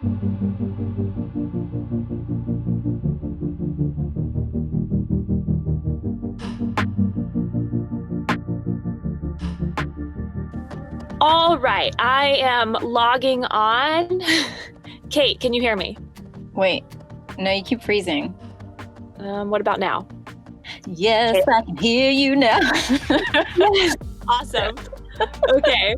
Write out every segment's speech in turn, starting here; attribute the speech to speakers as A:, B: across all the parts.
A: All right, I am logging on. Kate, can you hear me?
B: Wait, no, you keep freezing.
A: What about now?
B: Yes, okay. I can hear you now.
A: Yes, awesome. Okay.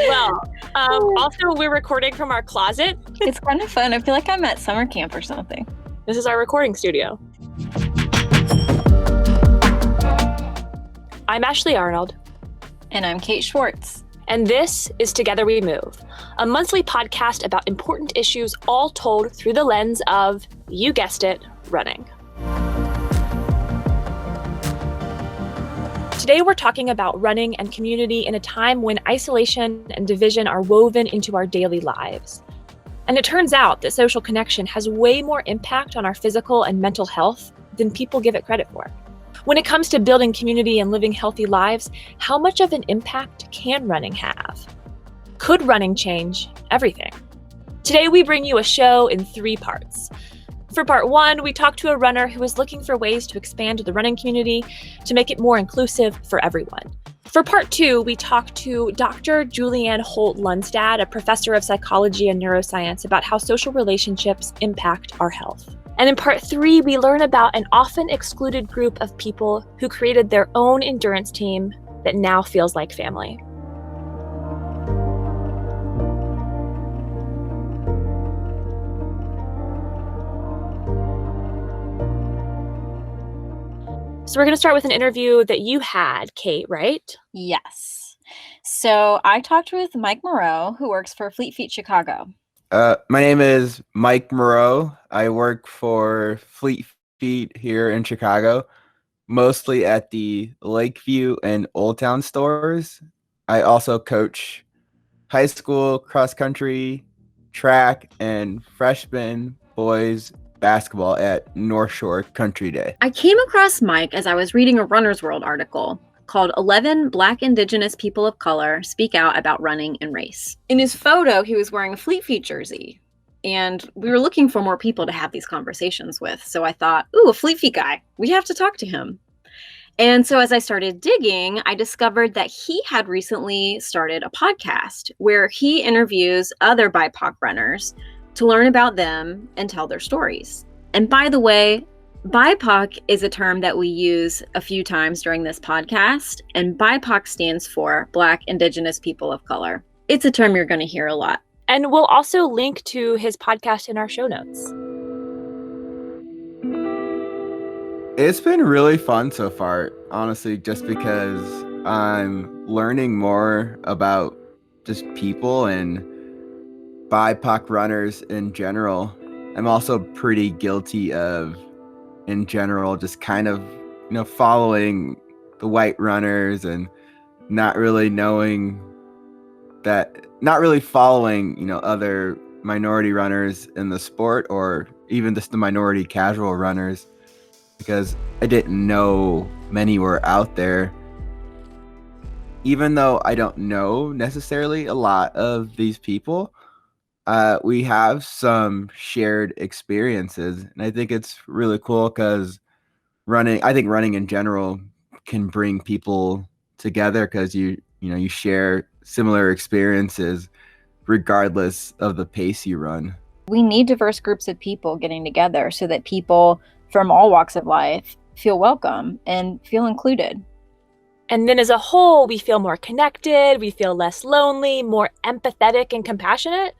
A: Well, also we're recording from our closet.
B: It's kind of fun. I feel like I'm at summer camp or something.
A: This is our recording studio. I'm Ashley Arnold.
B: And I'm Kate Schwartz.
A: And this is Together We Move, a monthly podcast about important issues all told through the lens of, you guessed it, running. Today we're talking about running and community in a time when isolation and division are woven into our daily lives. And it turns out that social connection has way more impact on our physical and mental health than people give it credit for. When it comes to building community and living healthy lives, how much of an impact can running have? Could running change everything? Today, we bring you a show in 3 parts. For part 1, we talk to a runner who is looking for ways to expand the running community to make it more inclusive for everyone. For part 2, we talk to Dr. Julianne Holt-Lunstad, a professor of psychology and neuroscience, about how social relationships impact our health. And in part 3, we learn about an often excluded group of people who created their own endurance team that now feels like family. So we're going to start with an interview that you had, Kate, right?
B: Yes. So I talked with Mike Moreau, who works for Fleet Feet Chicago.
C: My name is Mike Moreau. I work for Fleet Feet here in Chicago, mostly at the Lakeview and Old Town stores. I also coach high school cross country, track, and freshman boys basketball at North Shore Country Day.
B: I came across Mike as I was reading a Runner's World article called 11 Black Indigenous People of Color Speak Out About Running and Race. In his photo, he was wearing a Fleet Feet jersey, and we were looking for more people to have these conversations with. So I thought, ooh, a Fleet Feet guy. We have to talk to him. And so as I started digging, I discovered that he had recently started a podcast where he interviews other BIPOC runners to learn about them and tell their stories. And by the way, BIPOC is a term that we use a few times during this podcast, and BIPOC stands for Black Indigenous People of Color. It's a term you're going to hear a lot.
A: And we'll also link to his podcast in our show notes.
C: It's been really fun so far, honestly, just because I'm learning more about just people and BIPOC runners in general. I'm also pretty guilty of, in general, just kind of, following the white runners and not really following, other minority runners in the sport, or even just the minority casual runners, because I didn't know many were out there. Even though I don't know necessarily a lot of these people, we have some shared experiences, and I think it's really cool because I think running in general can bring people together because you share similar experiences regardless of the pace you run.
B: We need diverse groups of people getting together so that people from all walks of life feel welcome and feel included.
A: And then as a whole, we feel more connected, we feel less lonely, more empathetic and compassionate.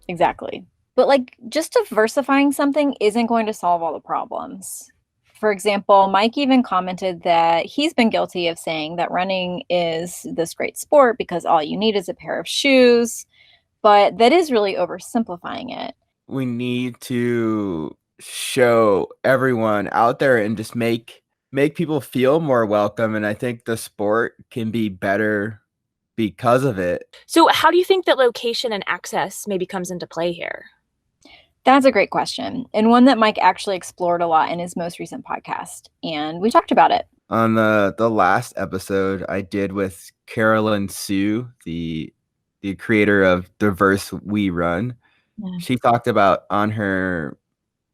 B: Exactly. But just diversifying something isn't going to solve all the problems. For example, Mike even commented that he's been guilty of saying that running is this great sport because all you need is a pair of shoes, but that is really oversimplifying it.
C: We need to show everyone out there and just make people feel more welcome, and I think the sport can be better because of it.
A: So how do you think that location and access maybe comes into play here?
B: That's a great question, and one that Mike actually explored a lot in his most recent podcast, and we talked about it.
C: On the last episode I did with Carolyn Sue, the creator of Diverse We Run,
B: Yeah.
C: she talked about on her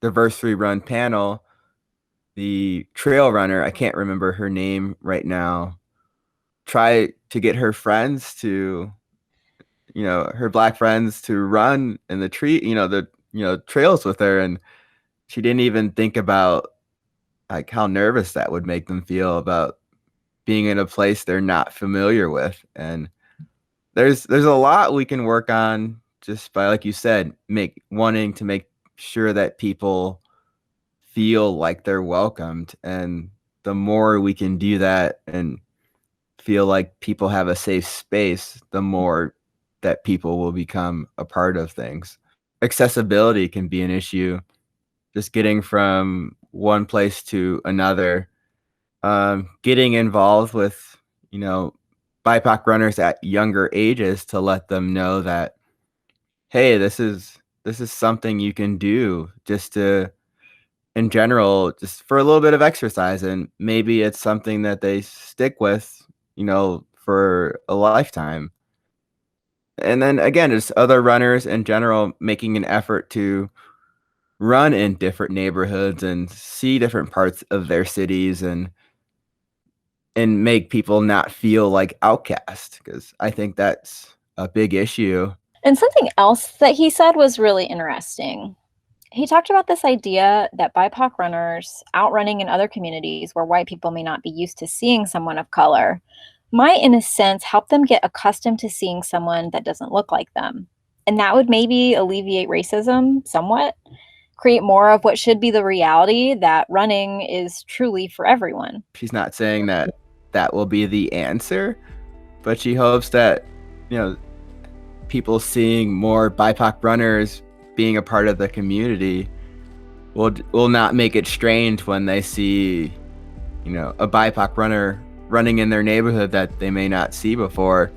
C: Diversity Run panel, the trail runner, I can't remember her name right now, try to get her friends to, her black friends to run in the trails with her. And she didn't even think about like how nervous that would make them feel about being in a place they're not familiar with. And there's a lot we can work on just by, like you said, wanting to make sure that people feel like they're welcomed. And the more we can do that and feel like people have a safe space, the more that people will become a part of things. Accessibility can be an issue, just getting from one place to another. Getting involved with, BIPOC runners at younger ages to let them know that, hey, this is something you can do just to, in general, just for a little bit of exercise, and maybe it's something that they stick with, for a lifetime. And then again, just other runners in general making an effort to run in different neighborhoods and see different parts of their cities and make people not feel like outcast, because I think that's a big issue.
B: And something else that he said was really interesting. He talked about this idea that BIPOC runners outrunning in other communities where white people may not be used to seeing someone of color might, in a sense, help them get accustomed to seeing someone that doesn't look like them. And that would maybe alleviate racism somewhat, create more of what should be the reality that running is truly for everyone.
C: She's not saying that that will be the answer, but she hopes that, people seeing more BIPOC runners being a part of the community will not make it strange when they see, a BIPOC runner running in their neighborhood that they may not see before,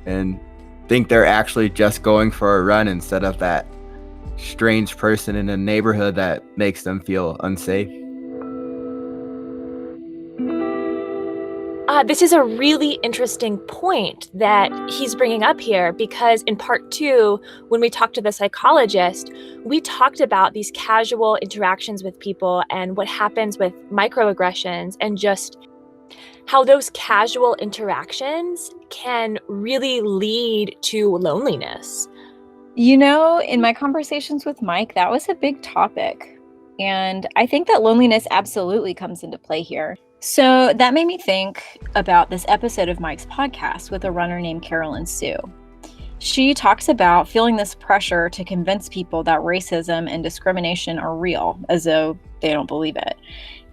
C: and think they're actually just going for a run instead of that strange person in a neighborhood that makes them feel unsafe.
A: This is a really interesting point that he's bringing up here, because in part 2, when we talked to the psychologist, we talked about these casual interactions with people and what happens with microaggressions, and just how those casual interactions can really lead to loneliness.
B: In my conversations with Mike, that was a big topic. And I think that loneliness absolutely comes into play here. So that made me think about this episode of Mike's podcast with a runner named Carolyn Sue. She talks about feeling this pressure to convince people that racism and discrimination are real, as though they don't believe it.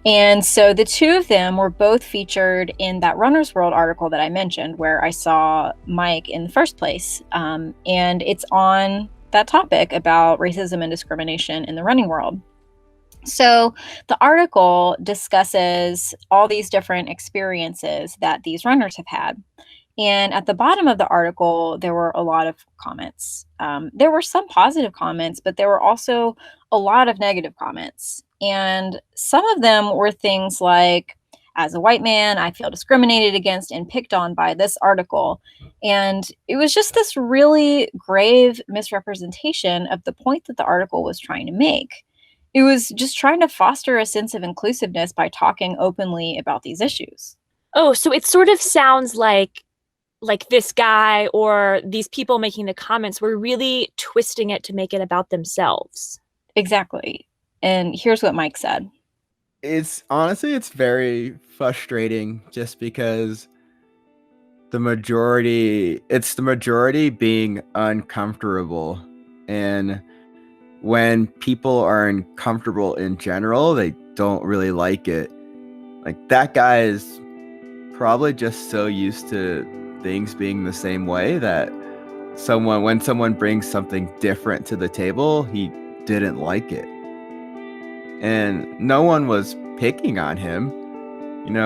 B: And so the two of them were both featured in that Runner's World article that I mentioned, where I saw Mike in the first place. And it's on that topic about racism and discrimination in the running world. So the article discusses all these different experiences that these runners have had. And at the bottom of the article, there were a lot of comments. There were some positive comments, but there were also a lot of negative comments. And some of them were things like, as a white man, I feel discriminated against and picked on by this article. And it was just this really grave misrepresentation of the point that the article was trying to make. It was just trying to foster a sense of inclusiveness by talking openly about these issues.
A: Oh, so it sort of sounds like this guy or these people making the comments were really twisting it to make it about themselves.
B: Exactly. And here's what Mike said.
C: It's very frustrating, just because it's the majority being uncomfortable. And when people are uncomfortable in general, they don't really like it. Like, that guy is probably just so used to things being the same way that when someone brings something different to the table, he didn't like it. And no one was picking on him.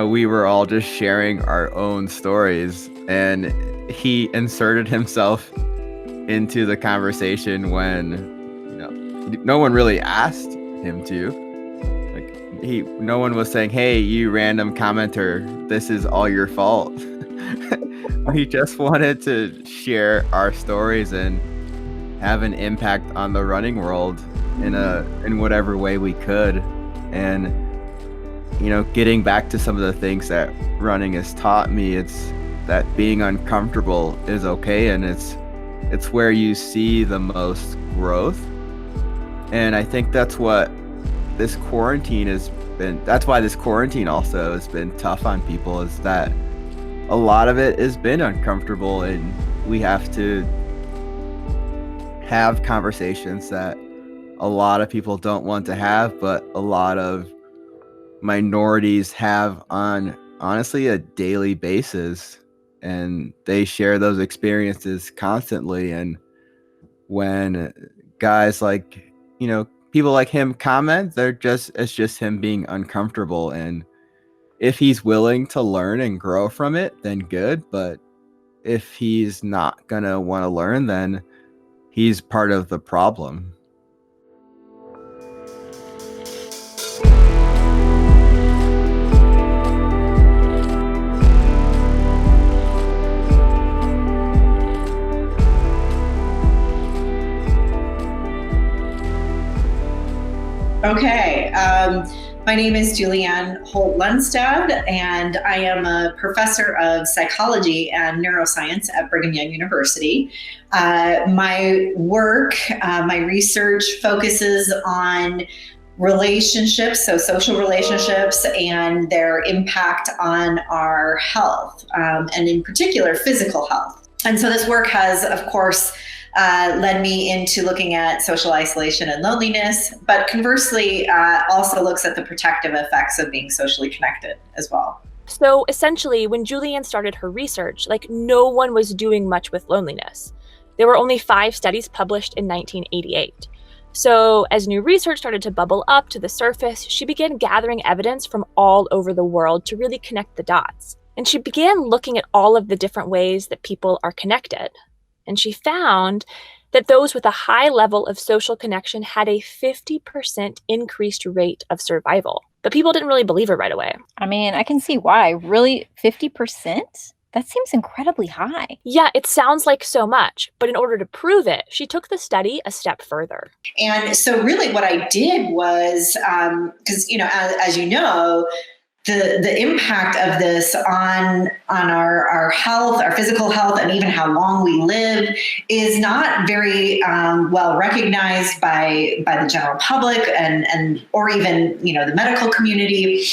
C: We were all just sharing our own stories, and he inserted himself into the conversation when no one really asked him to. No one was saying, "Hey, you random commenter, this is all your fault." He just wanted to share our stories and have an impact on the running world in whatever way we could. And getting back to some of the things that running has taught me, it's that being uncomfortable is okay, and it's where you see the most growth. And I think that's what this quarantine has been. That's why this quarantine also has been tough on people, is that a lot of it has been uncomfortable, and we have to have conversations that a lot of people don't want to have, but a lot of minorities have on, honestly, a daily basis, and they share those experiences constantly. And when guys like, people like him comment, it's just him being uncomfortable. And if he's willing to learn and grow from it, then good. But if he's not gonna want to learn, then he's part of the problem.
D: Okay. My name is Julianne Holt-Lunstad, and I am a professor of psychology and neuroscience at Brigham Young University. My work, my research focuses on relationships, so social relationships, and their impact on our health, and in particular, physical health. And so this work has, of course, led me into looking at social isolation and loneliness, but conversely, also looks at the protective effects of being socially connected as well.
A: So essentially, when Julianne started her research, no one was doing much with loneliness. There were only 5 studies published in 1988. So as new research started to bubble up to the surface, she began gathering evidence from all over the world to really connect the dots. And she began looking at all of the different ways that people are connected. And she found that those with a high level of social connection had a 50% increased rate of survival. But people didn't really believe her right away.
B: I mean, I can see why. Really, 50%? That seems incredibly high.
A: Yeah, it sounds like so much. But in order to prove it, she took the study a step further.
D: And so really what I did was, because, as you know, the impact of this on our health, our physical health, and even how long we live is not very well recognized by the general public and or even the medical community.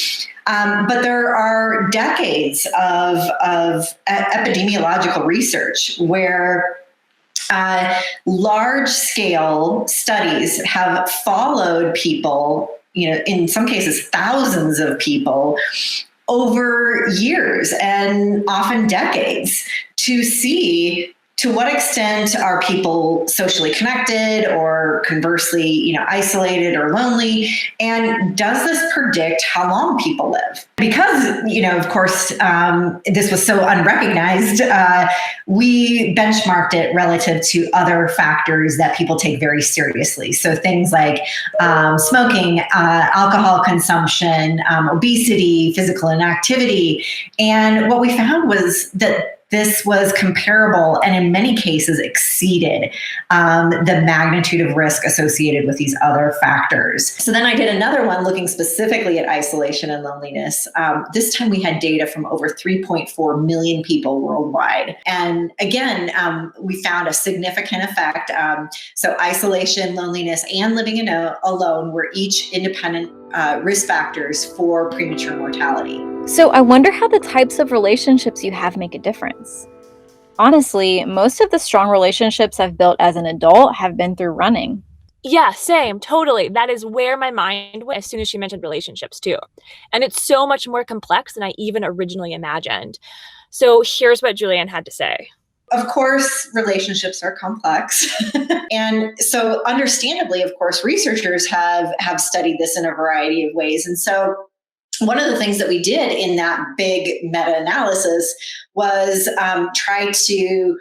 D: But there are decades of epidemiological research where large-scale studies have followed people, in some cases, thousands of people over years and often decades, to see to what extent are people socially connected or conversely, isolated or lonely? And does this predict how long people live? Because, of course, this was so unrecognized, we benchmarked it relative to other factors that people take very seriously. So things like smoking, alcohol consumption, obesity, physical inactivity. And what we found was that this was comparable and in many cases exceeded the magnitude of risk associated with these other factors. So then I did another one looking specifically at isolation and loneliness. This time we had data from over 3.4 million people worldwide. And again, we found a significant effect. So isolation, loneliness, and living alone were each independent risk factors for premature mortality.
B: So I wonder how the types of relationships you have make a difference. Honestly, most of the strong relationships I've built as an adult have been through running.
A: Yeah, same, totally. That is where my mind went as soon as she mentioned relationships too. And it's so much more complex than I even originally imagined. So here's what Julianne had to say.
D: Of course, relationships are complex. And so understandably, of course, researchers have studied this in a variety of ways. And so one of the things that we did in that big meta-analysis was try to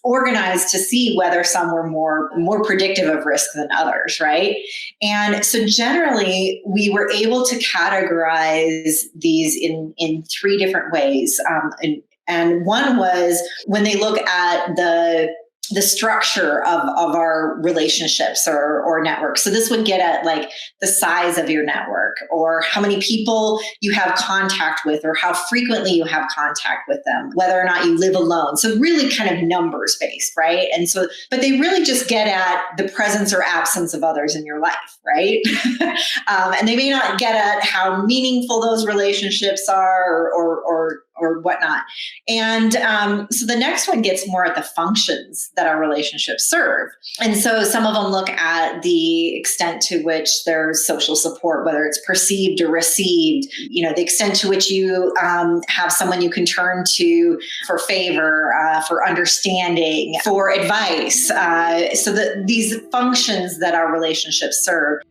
D: organize to see whether some were more predictive of risk than others, right? And so generally, we were able to categorize these in 3 different ways. And one was when they look at the the structure of our relationships or networks. So this would get at like the size of your network, or how many people you have contact with, or how frequently you have contact with them, whether or not you live alone. So really kind of numbers based, right? And so, but they really just get at the presence or absence of others in your life, right? And they may not get at how meaningful those relationships are, or whatnot. And so the next one gets more at the functions that our relationships serve. And so some of them look at the extent to which there's social support, whether it's perceived or received, the extent to which you have someone you can turn to for favor, for understanding, for advice. So that these functions that our relationships serve.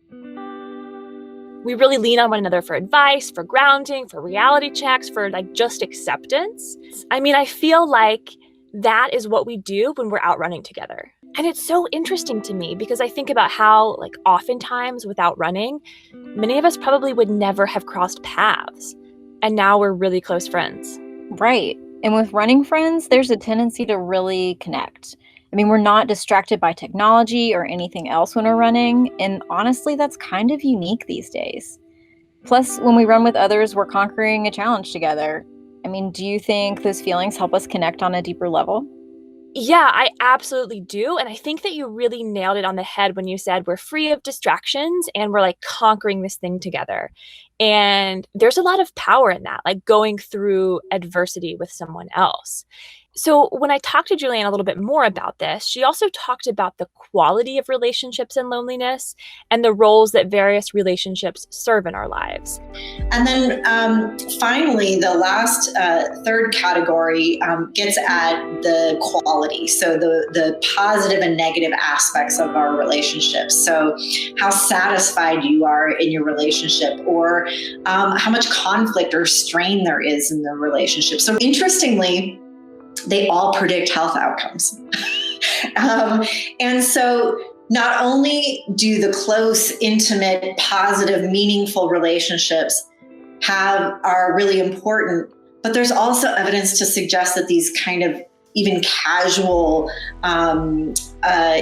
A: We really lean on one another for advice, for grounding, for reality checks, for like just acceptance. I mean, I feel like that is what we do when we're out running together. And it's so interesting to me because I think about how, like, oftentimes without running, many of us probably would never have crossed paths. And now we're really close friends.
B: Right. And with running friends, there's a tendency to really connect. I mean, we're not distracted by technology or anything else when we're running. And honestly, that's kind of unique these days. Plus, when we run with others, we're conquering a challenge together. I mean, do you think those feelings help us connect on a deeper level?
A: Yeah, I absolutely do. And I think that you really nailed it on the head when you said we're free of distractions and we're like conquering this thing together. And there's a lot of power in that, like going through adversity with someone else. So when I talked to Julianne a little bit more about this, she also talked about the quality of relationships and loneliness and the roles that various relationships serve in our lives.
D: And then finally, the last third category gets at the quality. So the positive and negative aspects of our relationships. So how satisfied you are in your relationship, or how much conflict or strain there is in the relationship. So interestingly, they all predict health outcomes. And so not only do the close, intimate, positive, meaningful relationships are really important, but there's also evidence to suggest that these kind of even casual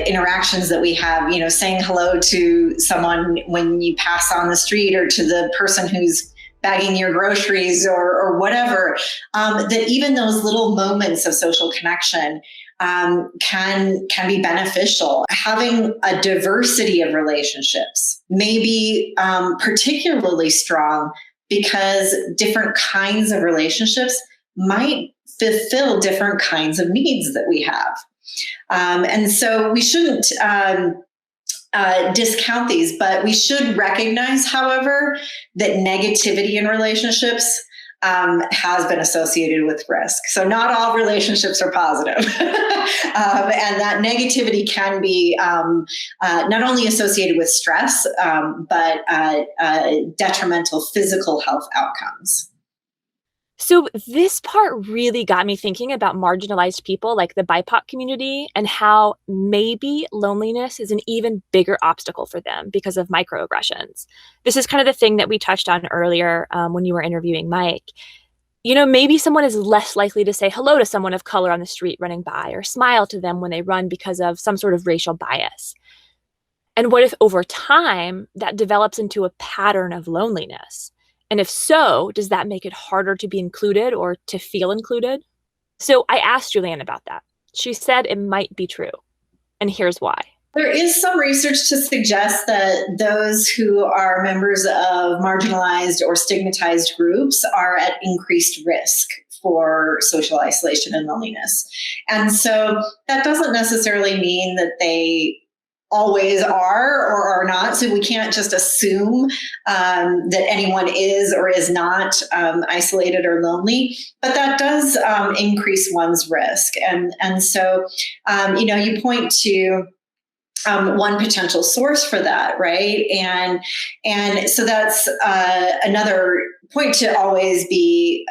D: interactions that we have, saying hello to someone when you pass on the street, or to the person who's bagging your groceries or whatever, that even those little moments of social connection can be beneficial. Having a diversity of relationships may be particularly strong because different kinds of relationships might fulfill different kinds of needs that we have. And so we shouldn't discount these, but we should recognize, however, that negativity in relationships has been associated with risk. So not all relationships are positive. And that negativity can be not only associated with stress, but detrimental physical health outcomes.
A: So this part really got me thinking about marginalized people like the BIPOC community and how maybe loneliness is an even bigger obstacle for them because of microaggressions. This is kind of the thing that we touched on earlier when you were interviewing Mike. Maybe someone is less likely to say hello to someone of color on the street running by, or smile to them when they run because of some sort of racial bias. And what if over time that develops into a pattern of loneliness? And if so, does that make it harder to be included or to feel included? So I asked Julianne about that. She said it might be true. And here's why.
D: There is some research to suggest that those who are members of marginalized or stigmatized groups are at increased risk for social isolation and loneliness. And so that doesn't necessarily mean that they always are or are not. So we can't just assume that anyone is or is not isolated or lonely, but that does increase one's risk. And so, you point to one potential source for that, right? And so that's another point to always be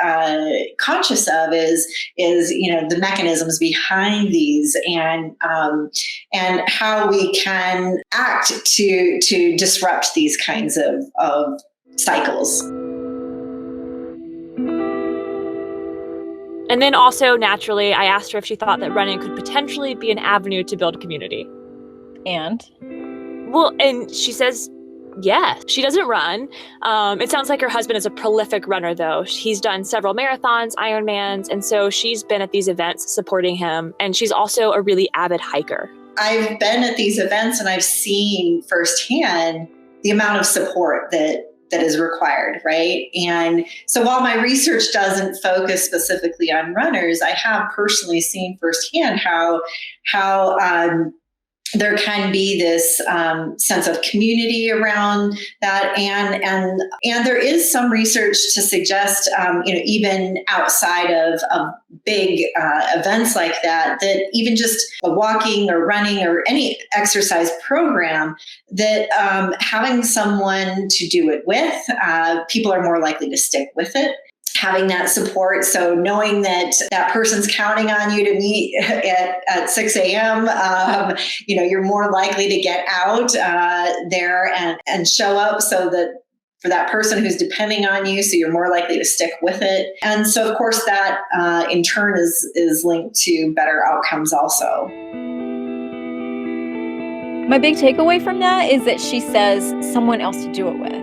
D: conscious of is the mechanisms behind these and how we can act to disrupt these kinds of cycles.
A: And then also, naturally, I asked her if she thought that running could potentially be an avenue to build community.
B: And?
A: Well, and she says, yeah, she doesn't run. It sounds like her husband is a prolific runner, though. He's done several marathons, Ironmans, and so she's been at these events supporting him. And she's also a really avid hiker.
D: I've been at these events and I've seen firsthand the amount of support that is required, right? And so while my research doesn't focus specifically on runners, I have personally seen firsthand how there can be this sense of community around that, and there is some research to suggest, even outside of big events like that, that even just walking or running or any exercise program, that having someone to do it with, people are more likely to stick with it. Having that support, so knowing that that person's counting on you to meet at 6 a.m., you're more likely to get out there and show up, so that for that person who's depending on you, so you're more likely to stick with it. And so, of course, that in turn is linked to better outcomes also.
B: My big takeaway from that is that she says someone else to do it with.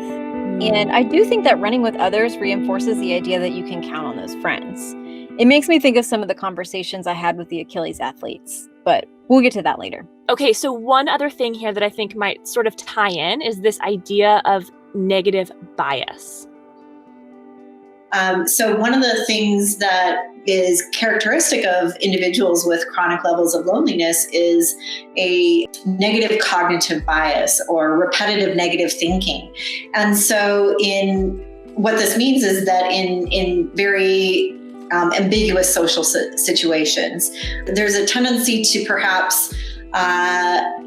B: And I do think that running with others reinforces the idea that you can count on those friends. It makes me think of some of the conversations I had with the Achilles athletes, but we'll get to that later.
A: Okay, so one other thing here that I think might sort of tie in is this idea of negative bias.
D: So one of the things that is characteristic of individuals with chronic levels of loneliness is a negative cognitive bias or repetitive negative thinking. And so what this means is that in very ambiguous social situations, there's a tendency to perhaps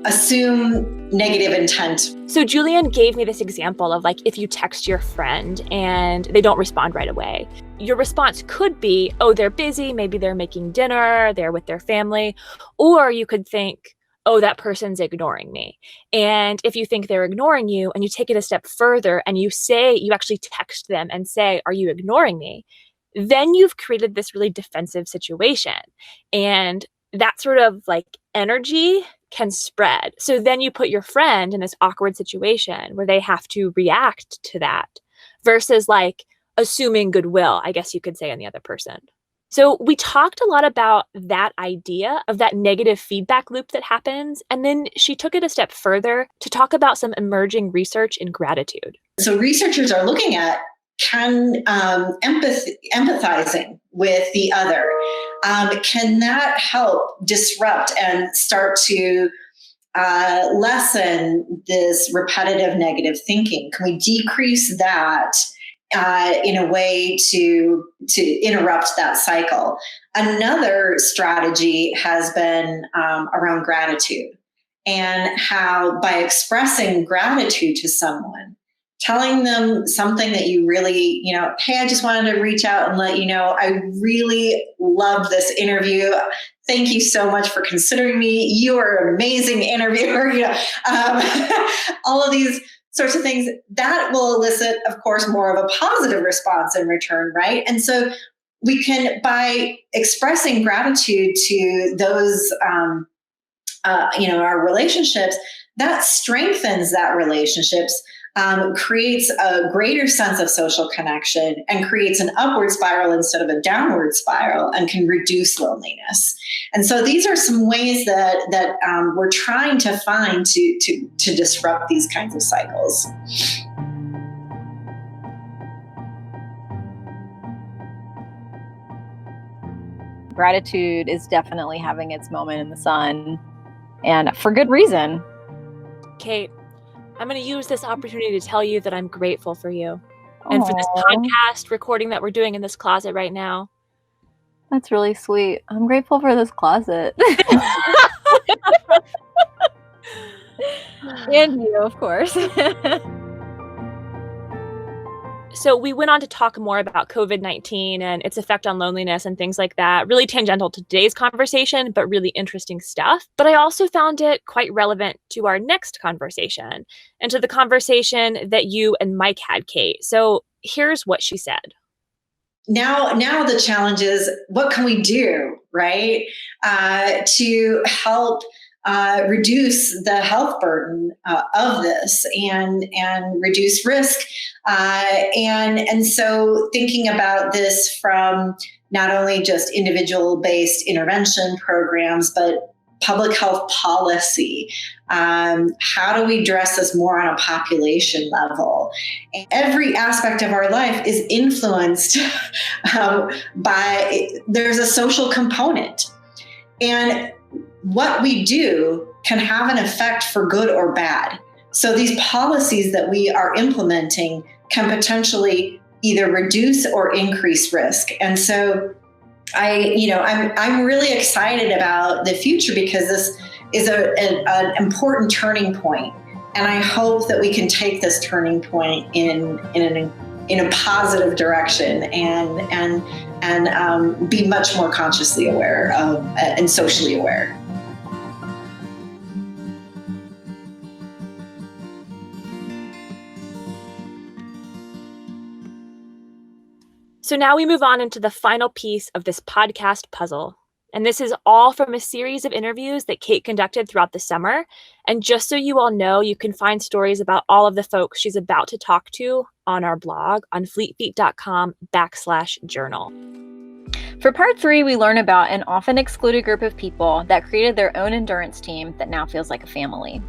D: assume negative intent.
A: So Julianne gave me this example of, like, if you text your friend and they don't respond right away, your response could be, oh, they're busy, maybe they're making dinner, they're with their family. Or you could think, oh, that person's ignoring me. And if you think they're ignoring you and you take it a step further and you actually text them and say, are you ignoring me? Then you've created this really defensive situation. And that sort of like energy can spread. So then you put your friend in this awkward situation where they have to react to that versus like assuming goodwill, I guess you could say, on the other person. So we talked a lot about that idea of that negative feedback loop that happens. And then she took it a step further to talk about some emerging research in gratitude.
D: So researchers are looking at, can empathizing with the other, can that help disrupt and start to lessen this repetitive negative thinking? Can we decrease that in a way to interrupt that cycle? Another strategy has been around gratitude, and how by expressing gratitude to someone, telling them something that you really, hey, I just wanted to reach out and let you know, I really loved this interview. Thank you so much for considering me. You are an amazing interviewer. All of these sorts of things that will elicit, of course, more of a positive response in return, right? And so we can, by expressing gratitude to those, our relationships, that strengthens that relationships. Creates a greater sense of social connection and creates an upward spiral instead of a downward spiral, and can reduce loneliness. And so these are some ways that we're trying to find to disrupt these kinds of cycles.
B: Gratitude is definitely having its moment in the sun, and for good reason.
A: Kate, I'm going to use this opportunity to tell you that I'm grateful for you. And for this podcast recording that we're doing in this closet right now.
B: That's really sweet. I'm grateful for this closet. And you, of course.
A: So we went on to talk more about COVID-19 and its effect on loneliness and things like that, really tangential to today's conversation, but really interesting stuff. But I also found it quite relevant to our next conversation and to the conversation that you and Mike had, Kate. So here's what she said.
D: now the challenge is, what can we do, right, to help reduce the health burden of this and reduce risk, and so thinking about this from not only just individual-based intervention programs, but public health policy. How do we address this more on a population level? Every aspect of our life is influenced by, there's a social component. And what we do can have an effect for good or bad. So these policies that we are implementing can potentially either reduce or increase risk. And so I'm really excited about the future, because this is an important turning point. And I hope that we can take this turning point in a positive direction and be much more consciously aware of and socially aware.
A: So now we move on into the final piece of this podcast puzzle. And this is all from a series of interviews that Kate conducted throughout the summer. And just so you all know, you can find stories about all of the folks she's about to talk to on our blog on fleetfeet.com/journal.
B: For part 3, we learn about an often excluded group of people that created their own endurance team that now feels like a family.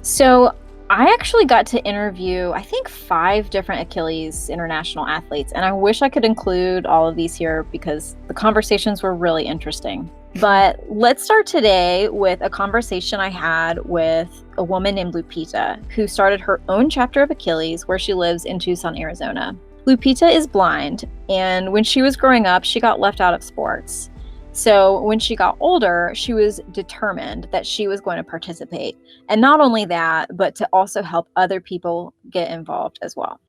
B: So I actually got to interview, I think, 5 different Achilles International athletes, and I wish I could include all of these here because the conversations were really interesting. But let's start today with a conversation I had with a woman named Lupita, who started her own chapter of Achilles where she lives in Tucson, Arizona. Lupita is blind, and when she was growing up, she got left out of sports. So when she got older, she was determined that she was going to participate. And not only that, but to also help other people get involved as well.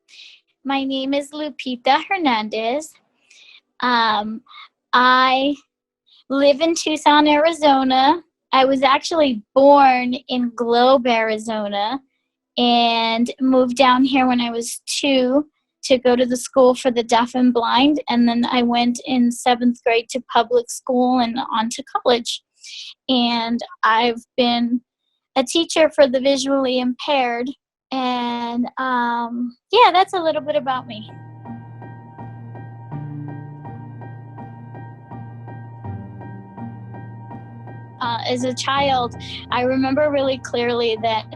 E: My name is Lupita Hernandez. I live in Tucson, Arizona. I was actually born in Globe, Arizona, and moved down here when I was 2 to go to the school for the deaf and blind. And then I went in 7th grade to public school and on to college. And I've been a teacher for the visually impaired. And that's a little bit about me. As a child, I remember really clearly that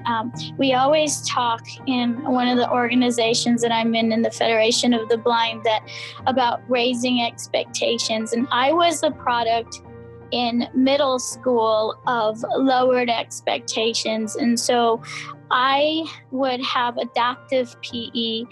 E: we always talk in one of the organizations that I'm in the Federation of the Blind, that about raising expectations. And I was a product in middle school of lowered expectations. And so I would have adaptive PE,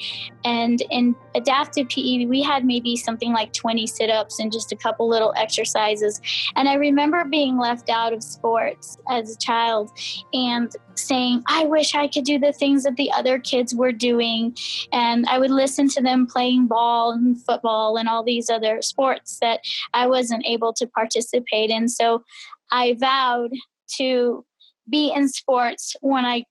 E: and in adaptive PE, we had maybe something like 20 sit-ups and just a couple little exercises. And I remember being left out of sports as a child and saying, I wish I could do the things that the other kids were doing. And I would listen to them playing ball and football and all these other sports that I wasn't able to participate in. So I vowed to be in sports when I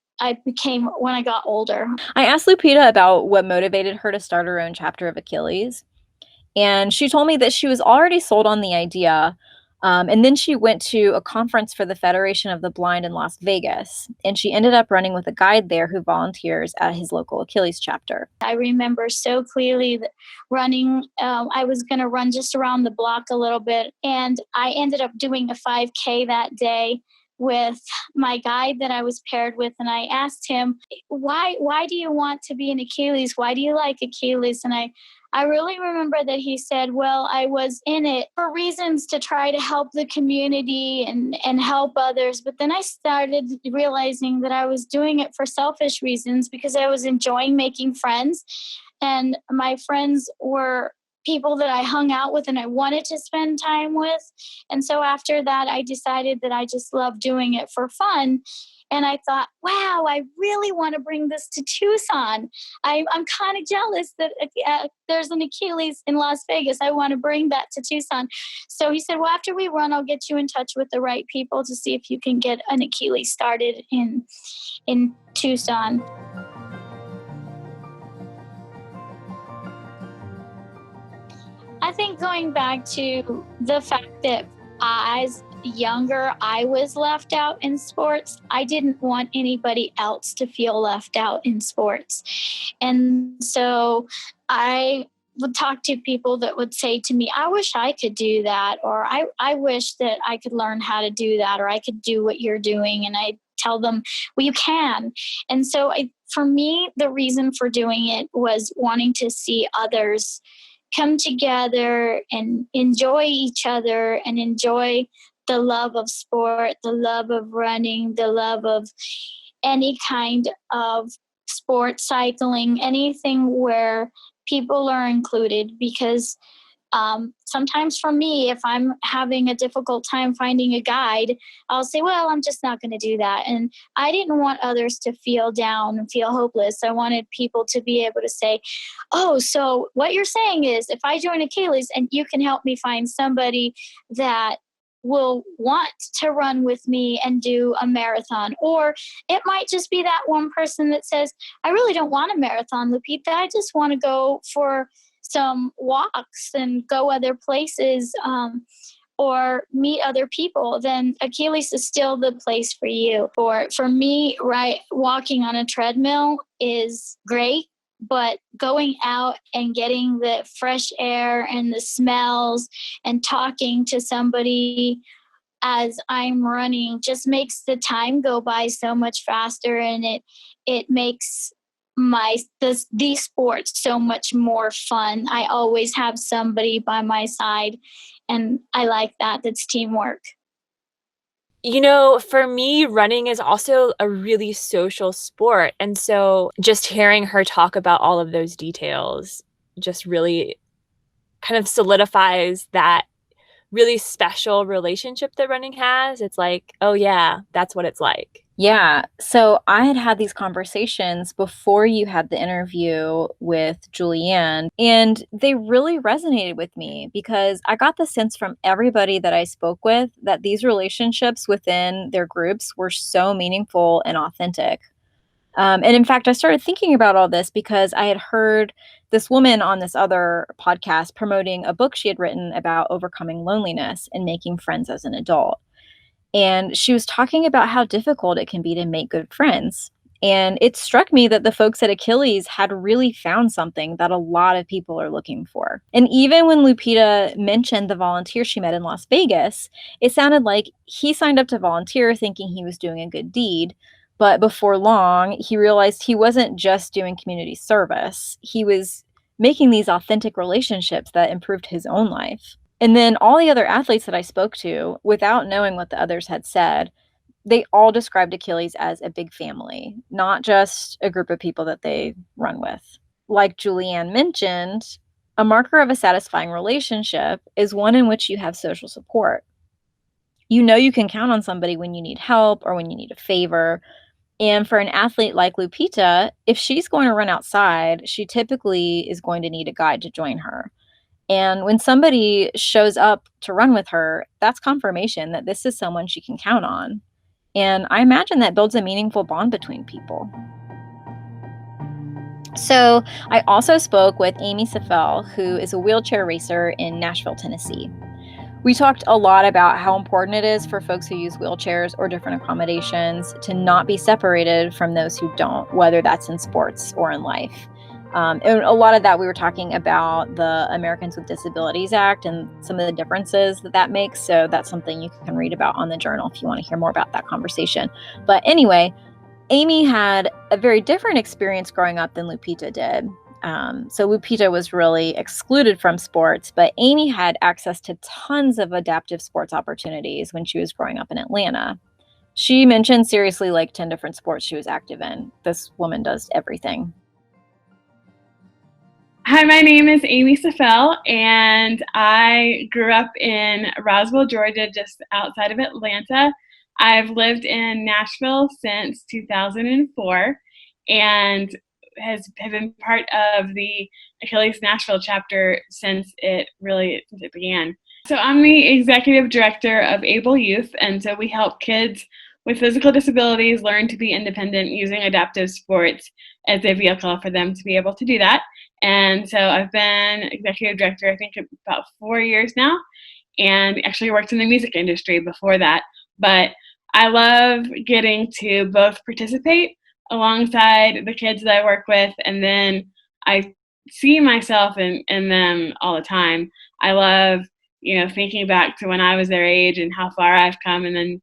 E: got older.
B: I asked Lupita about what motivated her to start her own chapter of Achilles. And she told me that she was already sold on the idea. And then she went to a conference for the Federation of the Blind in Las Vegas. And she ended up running with a guide there who volunteers at his local Achilles chapter.
E: I remember so clearly that running, I was going to run just around the block a little bit. And I ended up doing a 5K that day with my guide that I was paired with. And I asked him, why do you want to be an Achilles? Why do you like Achilles? And I really remember that he said, well, I was in it for reasons to try to help the community and help others. But then I started realizing that I was doing it for selfish reasons because I was enjoying making friends. And my friends were people that I hung out with and I wanted to spend time with. And so after that, I decided that I just love doing it for fun. And I thought, wow, I really want to bring this to Tucson. I'm kind of jealous that there's an Achilles in Las Vegas. I want to bring that to Tucson. So he said, well, after we run, I'll get you in touch with the right people to see if you can get an Achilles started in Tucson. I think going back to the fact that as younger, I was left out in sports. I didn't want anybody else to feel left out in sports. And so I would talk to people that would say to me, I wish I could do that, or I wish that I could learn how to do that, or I could do what you're doing. And I tell them, well, you can. And so for me, the reason for doing it was wanting to see others come together and enjoy each other and enjoy the love of sport, the love of running, the love of any kind of sport, cycling, anything where people are included. Because sometimes for me, if I'm having a difficult time finding a guide, I'll say, well, I'm just not going to do that. And I didn't want others to feel down and feel hopeless. I wanted people to be able to say, oh, so what you're saying is if I join Achilles and you can help me find somebody that will want to run with me and do a marathon. Or it might just be that one person that says, I really don't want a marathon, Lupita. I just want to go for some walks and go other places or meet other people. Then Achilles is still the place for you. For me, right, walking on a treadmill is great, but going out and getting the fresh air and the smells and talking to somebody as I'm running just makes the time go by so much faster, and it makes these sports so much more fun. I always have somebody by my side, and I like that. That's teamwork.
A: You know, for me, running is also a really social sport. And so just hearing her talk about all of those details just really kind of solidifies that really special relationship that running has. It's like, oh yeah, that's what it's like.
B: Yeah. So I had these conversations before you had the interview with Julianne, and they really resonated with me because I got the sense from everybody that I spoke with that these relationships within their groups were so meaningful and authentic. And in fact, I started thinking about all this because I had heard this woman on this other podcast promoting a book she had written about overcoming loneliness and making friends as an adult. And she was talking about how difficult it can be to make good friends. And it struck me that the folks at Achilles had really found something that a lot of people are looking for. And even when Lupita mentioned the volunteer she met in Las Vegas, it sounded like he signed up to volunteer thinking he was doing a good deed. But before long, he realized he wasn't just doing community service. He was making these authentic relationships that improved his own life. And then all the other athletes that I spoke to, without knowing what the others had said, they all described Achilles as a big family, not just a group of people that they run with. Like Julianne mentioned, a marker of a satisfying relationship is one in which you have social support. You know you can count on somebody when you need help or when you need a favor. And for an athlete like Lupita, if she's going to run outside, she typically is going to need a guide to join her. And when somebody shows up to run with her, that's confirmation that this is someone she can count on. And I imagine that builds a meaningful bond between people. So I also spoke with Amy Saffell, who is a wheelchair racer in Nashville, Tennessee. We talked a lot about how important it is for folks who use wheelchairs or different accommodations to not be separated from those who don't, whether that's in sports or in life. And a lot of that we were talking about the Americans with Disabilities Act and some of the differences that makes. So that's something you can read about on the journal if you want to hear more about that conversation. But anyway, Amy had a very different experience growing up than Lupita did. So Lupita was really excluded from sports, but Amy had access to tons of adaptive sports opportunities when she was growing up in Atlanta. She mentioned seriously like 10 different sports she was active in. This woman does everything.
F: Hi, my name is Amy Saffell, and I grew up in Roswell, Georgia, just outside of Atlanta. I've lived in Nashville since 2004 and have been part of the Achilles Nashville chapter since it began. So I'm the executive director of Able Youth, and so we help kids with physical disabilities learn to be independent using adaptive sports as a vehicle for them to be able to do that. And so I've been executive director, I think, about 4 years now, and actually worked in the music industry before that. But I love getting to both participate alongside the kids that I work with, and then I see myself in them all the time. I love, thinking back to when I was their age and how far I've come, and then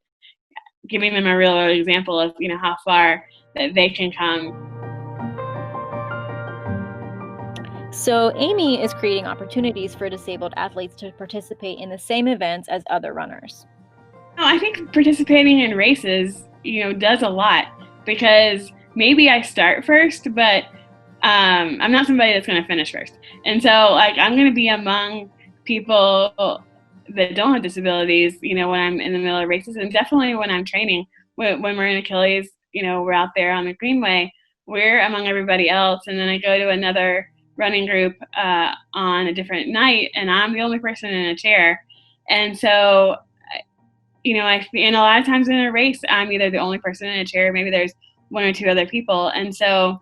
F: giving them a real example of, how far that they can come.
G: So Amy is creating opportunities for disabled athletes to participate in the same events as other runners.
F: I think participating in races, does a lot, because maybe I start first, but I'm not somebody that's going to finish first. And so, I'm going to be among people that don't have disabilities, when I'm in the middle of races, and definitely when I'm training. When we're in Achilles, we're out there on the Greenway, we're among everybody else. And then I go to another running group on a different night, and I'm the only person in a chair. And so, and a lot of times in a race, I'm either the only person in a chair, maybe there's one or two other people. And so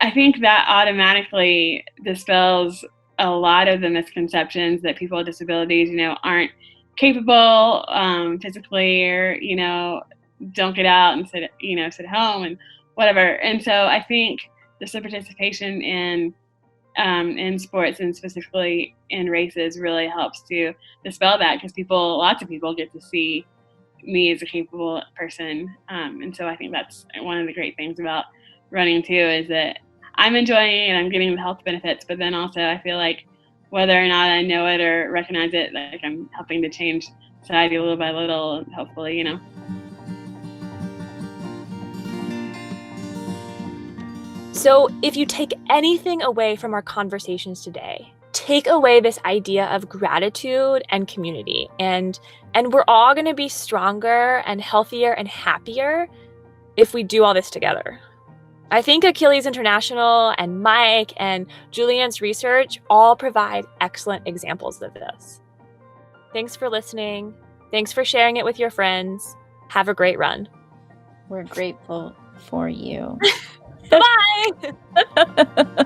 F: I think that automatically dispels a lot of the misconceptions that people with disabilities, aren't capable physically, or, don't get out and sit home and whatever. And so I think just the participation in sports, and specifically in races, really helps to dispel that, because lots of people get to see me as a capable person. And so I think that's one of the great things about running too, is that I'm enjoying it and I'm getting the health benefits, but then also I feel like whether or not I know it or recognize it, I'm helping to change society little by little, hopefully,
A: So if you take anything away from our conversations today, take away this idea of gratitude and community. And we're all going to be stronger and healthier and happier if we do all this together. I think Achilles International and Mike and Julianne's research all provide excellent examples of this. Thanks for listening. Thanks for sharing it with your friends. Have a great run.
G: We're grateful for you.
A: Bye!